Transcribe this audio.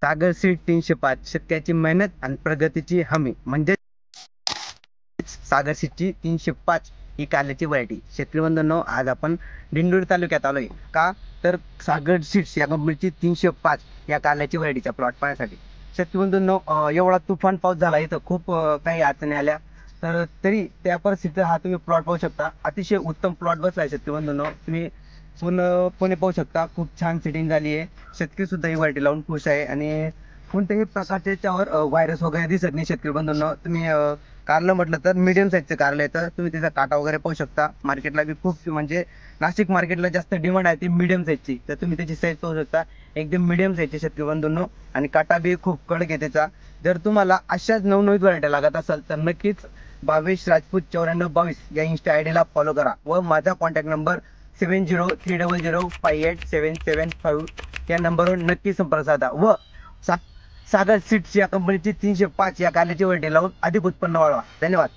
सागर seed 305 शेतकऱ्याची मेहनत आणि प्रगतीची हमी म्हणजे सागर सीडची 305 ही कारल्याची व्हरायटी. शेतकरी बंधूंनो, आज आपण दिंडोरी तालुक्यात आलोय का तर सागर सीड्स या कंपनीची 305 या कारल्याची व्हरायटीचा प्लॉट पाहण्यासाठी. शेतकरी बंधूंनो, एवढा तुफान पाऊस झाला, इथं खूप काही अडचणी आल्या, तर तरी त्या परिस्थितीत हा तुम्ही प्लॉट पाहू शकता. अतिशय उत्तम प्लॉट बसलाय शेतकरी बंधूंनो. तुम्ही पूर्णपणे पाहू शकता, खूप छान सेटिंग झाली आहे. शेतकरी सुद्धा ही व्हरायटी लावून खुश आहे आणि कोणत्याही प्रकारचे त्याच्यावर व्हायरस वगैरे दिसत नाही. शेतकरी बंधूंनो, तुम्ही कारलं म्हटलं तर मीडियम साईजचं कारलं आहे, तर तुम्ही त्याचा काटा वगैरे पाहू शकता. मार्केटला बी खूप म्हणजे नाशिक मार्केटला जास्त डिमांड आहे ती मीडियम साईजची, तर तुम्ही त्याची साईज पाहू शकता. एकदम मीडियम साईजची शेतकरी बंधूंनो, आणि काटा बी खूप कडक आहे त्याचा. जर तुम्हाला अशाच नवनवीन व्हरायटी लागत असेल तर नक्कीच भावेश राजपूत 9422 या इन्स्टा आयडीला फॉलो करा व माझा कॉन्टॅक्ट नंबर 7030058775 या नंबरवर नक्की संपर्क साधा व सागर सीड्स या कंपनीची 305 या कारल्याची व्हरायटी लावून अधिक उत्पन्न वाढवा. धन्यवाद.